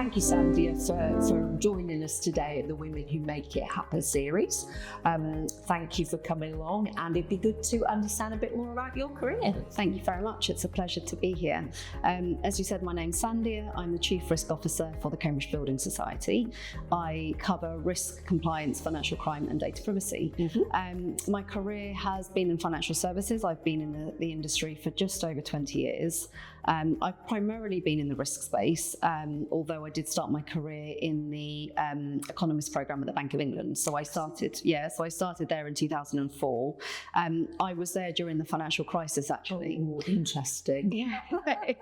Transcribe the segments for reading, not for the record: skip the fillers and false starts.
Thank you, Sandhya, for joining us today at the Women Who Make It Happen series. Thank you for coming along, and it'd be good to understand a bit more about your career. Thank you very much. It's a pleasure to be here. As you said, my name's Sandhya. I'm the Chief Risk Officer for the Cambridge Building Society. I cover risk, compliance, financial crime and data privacy. My career has been in financial services. I've been in the industry for just over 20 years. I've primarily been in the risk space, although I did start my career in the economist program at the Bank of England. So I started there in 2004. I was there during the financial crisis, actually. Oh, interesting. Yeah,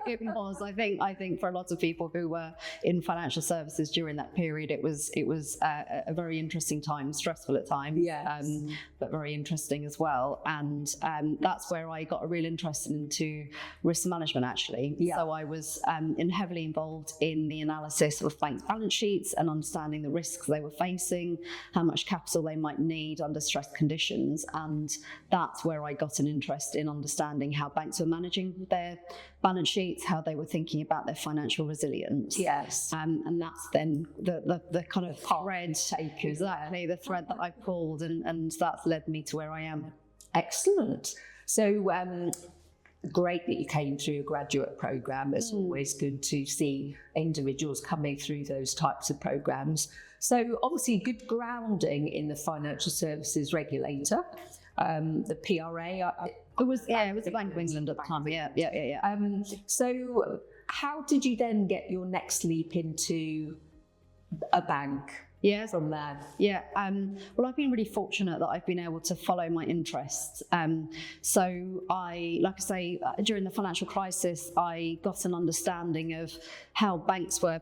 it was. I think for a lot of people who were in financial services during that period, it was a very interesting time, stressful at times, but very interesting as well. And that's where I got a real interest into risk management, actually. So I was heavily involved in the analysis of banks' balance sheets and understanding the risks they were facing, how much capital they might need under stress conditions. And that's where I got an interest in understanding how banks were managing their balance sheets, how they were thinking about their financial resilience. Yes. And that's then the kind of thread, exactly, the thread that I pulled, and that's led me to where I am. Excellent. So, great that you came through a graduate program. It's always good to see individuals coming through those types of programs. So obviously good grounding in the financial services regulator, the PRA. It was the Bank of England at the time. Yeah. So how did you then get your next leap into a bank? From there. Well, I've been really fortunate that I've been able to follow my interests. So during the financial crisis, I got an understanding of how banks were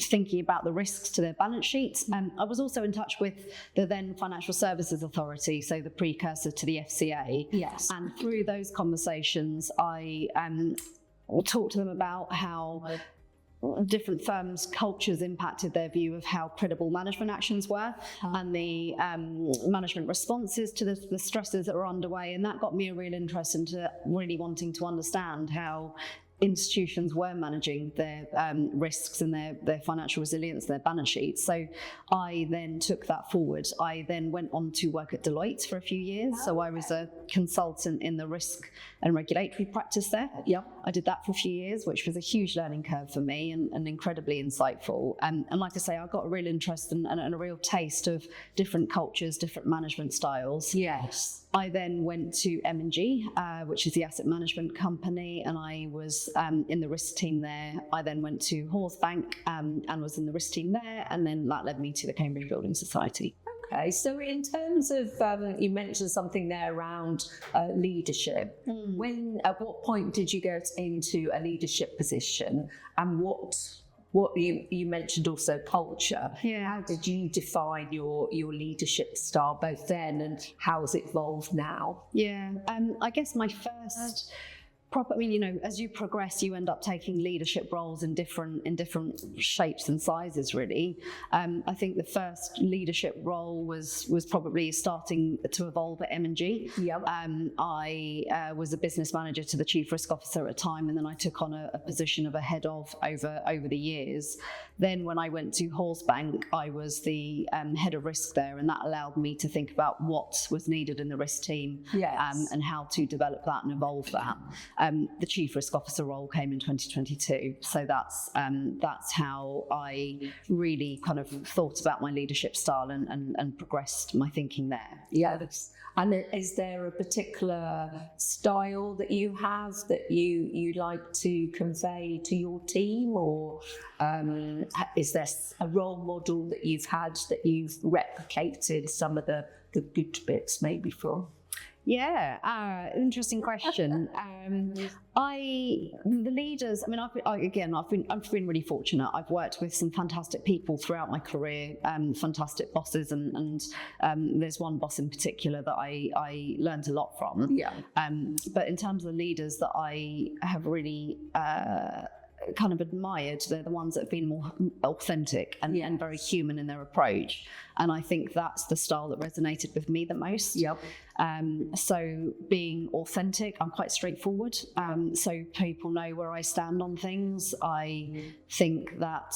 thinking about the risks to their balance sheets. I was also in touch with the then Financial Services Authority, so the precursor to the FCA. Yes. And through those conversations, I talked to them about how different firms' cultures impacted their view of how credible management actions were and the management responses to the stresses that were underway. And that got me a real interest into really wanting to understand how institutions were managing their risks and their financial resilience, their balance sheets. So I then took that forward. I then went on to work at Deloitte for a few years. So I was a consultant in the risk and regulatory practice there. I did that for a few years, which was a huge learning curve for me and incredibly insightful. And like I say, I got a real interest and a real taste of different cultures, different management styles. Yes. I then went to M&G, which is the asset management company, and I was in the risk team there. I then went to Hawes Bank and was in the risk team there, and then that led me to the Cambridge Building Society. Okay, so in terms of, you mentioned something there around leadership. At what point did you get into a leadership position, and what you mentioned also culture. How did you define your leadership style both then, and how has it evolved now? I guess my first as you progress, you end up taking leadership roles in different shapes and sizes, really. I think the first leadership role was probably starting to evolve at M&G. I was a business manager to the Chief Risk Officer at a time, and then I took on a position of a head of over the years. Then when I went to Hawes Bank, I was the head of risk there, and that allowed me to think about what was needed in the risk team and how to develop that and evolve that. The Chief Risk Officer role came in 2022, so that's how I really kind of thought about my leadership style and progressed my thinking there. And is there a particular style that you have that you like to convey to your team, or is there a role model that you've had that you've replicated some of the good bits maybe from? Interesting question. The leaders. I've been really fortunate. I've worked with some fantastic people throughout my career, fantastic bosses, and there's one boss in particular that I learned a lot from. But in terms of the leaders that I have really kind of admired, they're the ones that have been more authentic and very human in their approach. And I think that's the style that resonated with me the most. Yep. So being authentic, I'm quite straightforward. So people know where I stand on things. I think that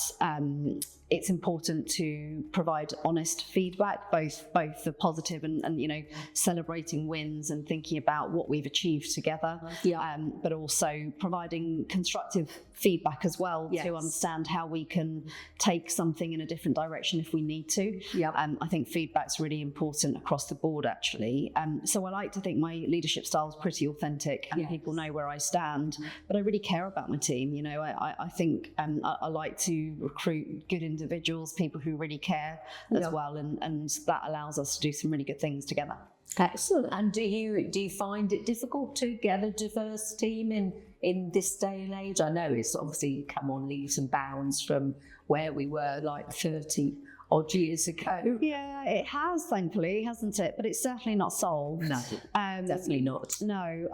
it's important to provide honest feedback, both the positive and you know, celebrating wins and thinking about what we've achieved together. Yeah. But also providing constructive feedback as well, Yes. to understand how we can take something in a different direction if we need to. Yeah. I think feedback's really important across the board, actually. So I like to think my leadership style is pretty authentic, and Yes. people know where I stand, but I really care about my team. You know, I think I like to recruit good individuals, people who really care as well, and that allows us to do some really good things together. Excellent. And do you find it difficult to get a diverse team in this day and age? I know it's obviously come on leaps and bounds from where we were like 30 odd years ago. Yeah, it has, thankfully, hasn't it? But it's certainly not solved. No, definitely not. No,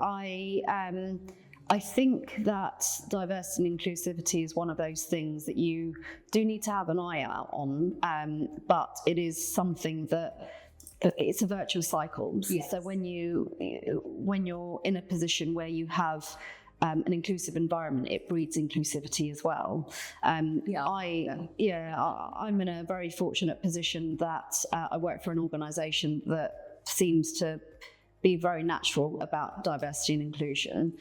I think that diversity and inclusivity is one of those things that you do need to have an eye out on, but it is something that it's a virtuous cycle. Yes. So when you're in a position where you have an inclusive environment, it breeds inclusivity as well. I'm in a very fortunate position that I work for an organisation that seems to be very natural about diversity and inclusion.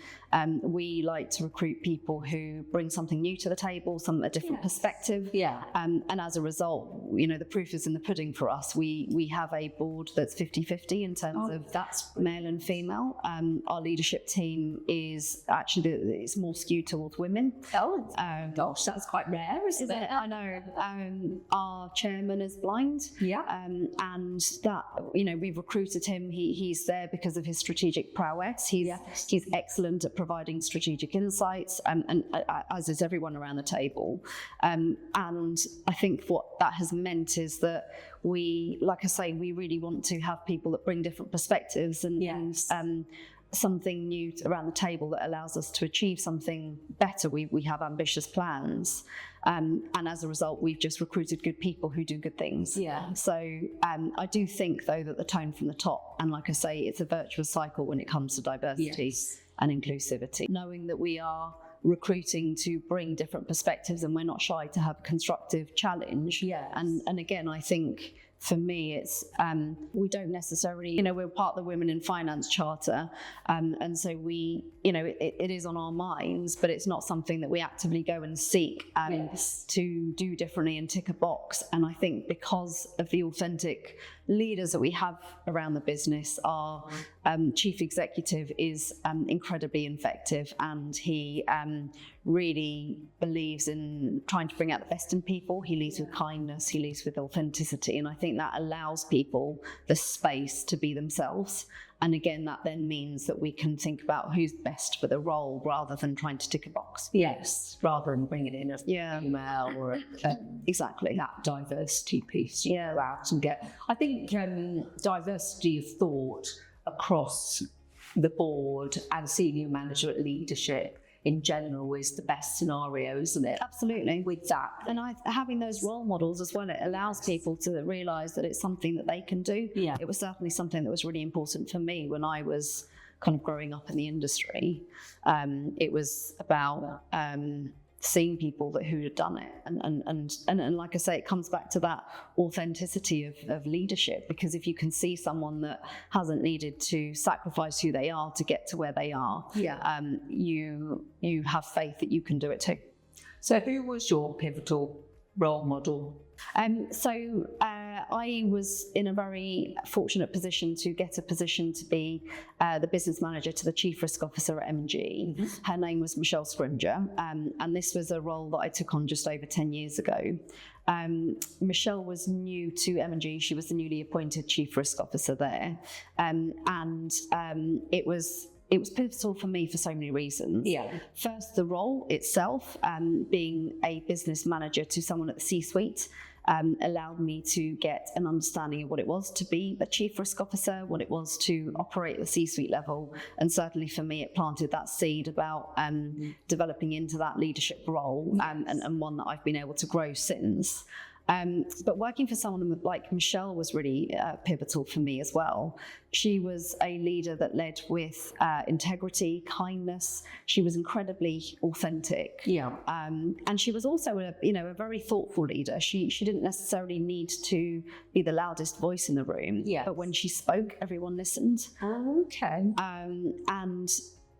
We like to recruit people who bring something new to the table, a different perspective. Yeah. And as a result, you know, the proof is in the pudding for us. We have a board that's 50-50 in terms of that's male and female. Our leadership team is actually, it's more skewed towards women. Oh, gosh, that's quite rare, isn't it? I know. Our chairman is blind. Yeah. And that, you know, we've recruited him. He's there because of his strategic prowess. He's excellent at providing strategic insights, and as is everyone around the table. And I think what that has meant is that we, like I say, we really want to have people that bring different perspectives and something new around the table that allows us to achieve something better. We have ambitious plans, and as a result, we've just recruited good people who do good things. Yeah. So I do think, though, that the tone from the top, and like I say, it's a virtuous cycle when it comes to diversity and inclusivity. Knowing that we are recruiting to bring different perspectives, and we're not shy to have constructive challenge. Yes. And again, I think for me, it's we don't necessarily, you know, we're part of the Women in Finance Charter, and so we, you know, it is on our minds, but it's not something that we actively go and seek to do differently and tick a box. And I think because of the authentic leaders that we have around the business, our chief executive is incredibly effective, and he really believes in trying to bring out the best in people. He leads with kindness, he leads with authenticity, and I think that allows people the space to be themselves. And again, that then means that we can think about who's best for the role rather than trying to tick a box. Yes, rather than bringing in a female or exactly that diversity piece. Yeah. Go out and get. I think diversity of thought across the board and senior management leadership in general is the best scenario, isn't it? Absolutely. With that. And having those role models as well, it allows people to realise that it's something that they can do. Yeah. It was certainly something that was really important for me when I was kind of growing up in the industry. It was about seeing people who had done it, and like I say, it comes back to that authenticity of leadership, because if you can see someone that hasn't needed to sacrifice who they are to get to where they are, you have faith that you can do it too. So who was your pivotal role model? I was in a very fortunate position to get a position to be the business manager to the chief risk officer at M&G. Mm-hmm. Her name was Michelle Scrimger, and this was a role that I took on just over 10 years ago. Michelle was new to M&G. She was the newly appointed chief risk officer there, and it was pivotal for me for so many reasons. Yeah. First, the role itself, being a business manager to someone at the C-suite, allowed me to get an understanding of what it was to be a chief risk officer, what it was to operate at the C-suite level, and certainly for me, it planted that seed about developing into that leadership role, and one that I've been able to grow since. But working for someone like Michelle was really pivotal for me as well. She was a leader that led with integrity, kindness. She was incredibly authentic. Yeah. And she was also a very thoughtful leader. She didn't necessarily need to be the loudest voice in the room. Yes. But when she spoke, everyone listened. Okay. And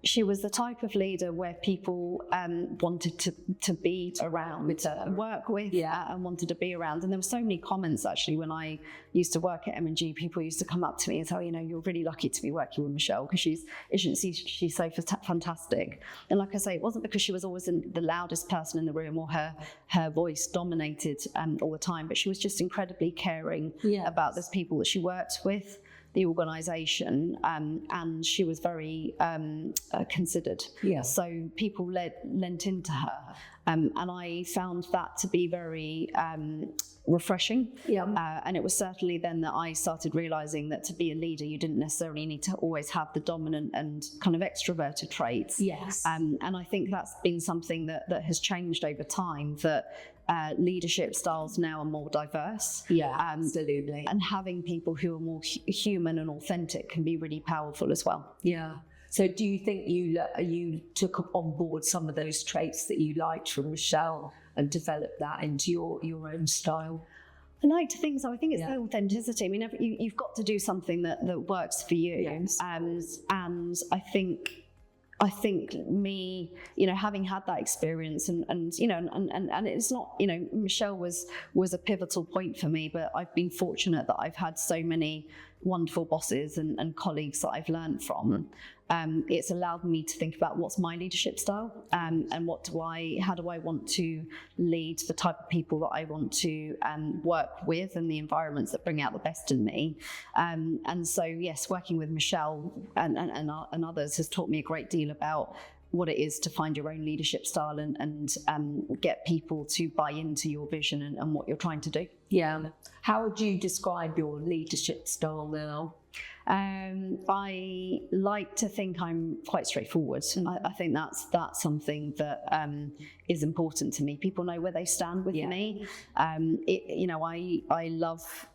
she was the type of leader where people wanted to be around, to work with, and wanted to be around. And there were so many comments actually when I used to work at M&G. People used to come up to me and say, you're really lucky to be working with Michelle because she's so fantastic. And like I say, it wasn't because she was always the loudest person in the room or her voice dominated all the time, but she was just incredibly caring about those people that she worked with, the organisation, and she was very considered. Yeah. So people lent into her, and I found that to be very refreshing. Yeah. And it was certainly then that I started realising that to be a leader, you didn't necessarily need to always have the dominant and kind of extroverted traits. Yes. And I think that's been something that has changed over time, that leadership styles now are more diverse. Yeah, absolutely. And having people who are more human and authentic can be really powerful as well. Yeah. So do you think you took on board some of those traits that you liked from Michelle and developed that into your own style? I like to think so. I think it's the authenticity. I mean, you've got to do something that works for you. Yes. And I think me, having had that experience and it's not, Michelle was a pivotal point for me, but I've been fortunate that I've had so many wonderful bosses and colleagues that I've learned from. It's allowed me to think about what's my leadership style, and how do I want to lead the type of people that I want to work with and the environments that bring out the best in me. And so, yes, working with Michelle and others has taught me a great deal about what it is to find your own leadership style and get people to buy into your vision and what you're trying to do. Yeah. How would you describe your leadership style now? I like to think I'm quite straightforward. I think that's something that is important to me. People know where they stand with me. I love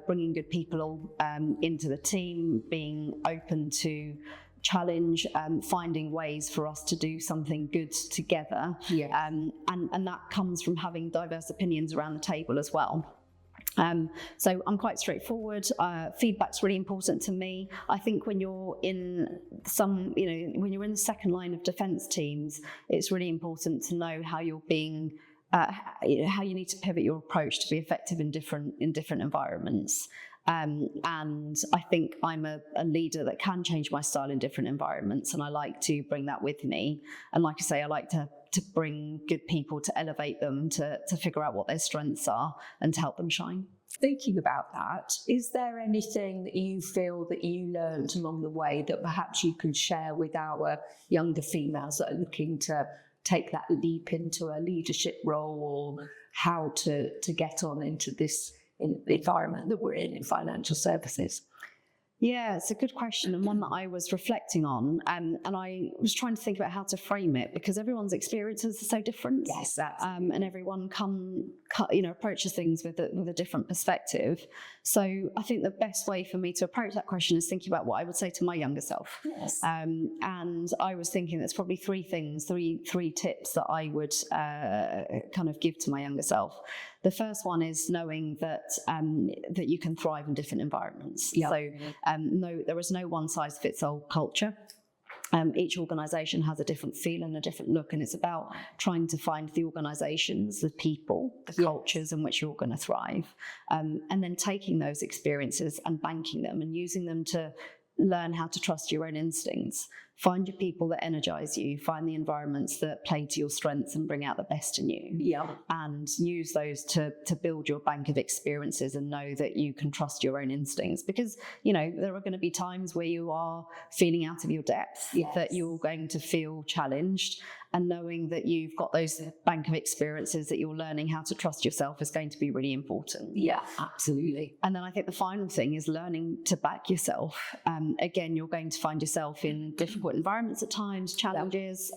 bringing good people into the team, being open to challenge, finding ways for us to do something good together. Yes. And that comes from having diverse opinions around the table as well. So I'm quite straightforward. Feedback's really important to me. I think when you're in when you're in the second line of defence teams, it's really important to know how you're being, how you need to pivot your approach to be effective in different environments. And I think I'm a leader that can change my style in different environments, and I like to bring that with me. And like I say, I like to bring good people, to elevate them, to figure out what their strengths are and to help them shine. Thinking about that, is there anything that you feel that you learned along the way that perhaps you can share with our younger females that are looking to take that leap into a leadership role, or how to get on into this in the environment that we're in financial services? Yeah, it's a good question, and one that I was reflecting on, and I was trying to think about how to frame it, because everyone's experiences are so different. Yes, and everyone approaches things with a different perspective. So I think the best way for me to approach that question is thinking about what I would say to my younger self. Yes. And I was thinking there's probably three tips that I would kind of give to my younger self. The first one is knowing that you can thrive in different environments. Yeah. So no, there is no one-size-fits-all culture. Each organisation has a different feel and a different look, and it's about trying to find the organisations, the people, the cultures in which you're going to thrive, and then taking those experiences and banking them and using them to learn how to trust your own instincts. Find your people that energize you, find the environments that play to your strengths and bring out the best in you. Yeah. And use those to build your bank of experiences, and know that you can trust your own instincts, because, there are going to be times where you are feeling out of your depth, that you're going to feel challenged, and knowing that you've got those bank of experiences that you're learning how to trust yourself is going to be really important. Yeah, absolutely. And then I think the final thing is learning to back yourself. Again, you're going to find yourself in difficult environments at times, challenges.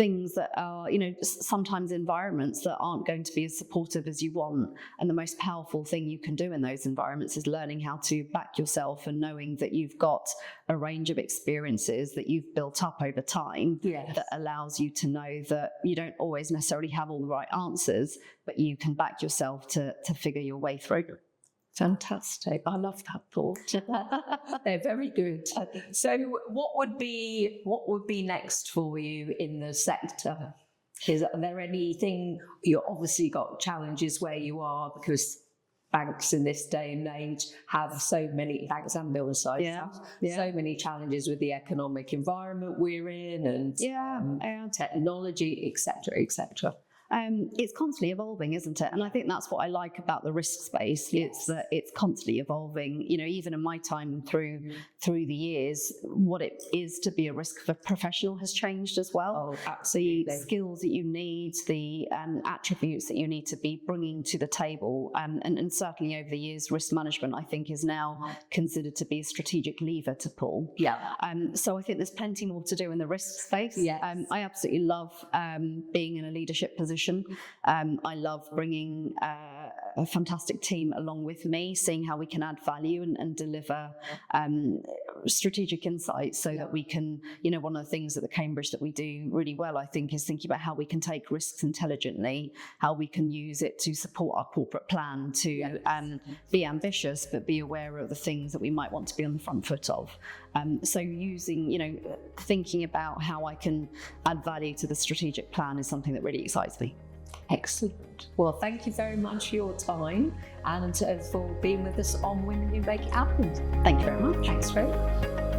things that are, sometimes environments that aren't going to be as supportive as you want. And the most powerful thing you can do in those environments is learning how to back yourself and knowing that you've got a range of experiences that you've built up over time that allows you to know that you don't always necessarily have all the right answers, but you can back yourself to figure your way through. Fantastic. I love that thought. They're very good. So what would be next for you in the sector? Are there anything, you obviously got challenges where you are because banks in this day and age have so many, banks and building sites have so many challenges with the economic environment we're in and technology, etc. It's constantly evolving, isn't it? And I think that's what I like about the risk space. It's that it's constantly evolving. Even in my time through the years, what it is to be a risk professional has changed as well. Oh, absolutely. The skills that you need, the attributes that you need to be bringing to the table, and certainly over the years, risk management, I think, is now considered to be a strategic lever to pull. So I think there's plenty more to do in the risk space. I absolutely love being in a leadership position. I love bringing a fantastic team along with me, seeing how we can add value and deliver strategic insights so that we can, one of the things at the Cambridge that we do really well, I think, is thinking about how we can take risks intelligently, how we can use it to support our corporate plan, to be ambitious, but be aware of the things that we might want to be on the front foot of. So using, thinking about how I can add value to the strategic plan is something that really excites me. Excellent. Well, thank you very much for your time and for being with us on Women Who Make It Happen. Thank you very much. Thanks very much.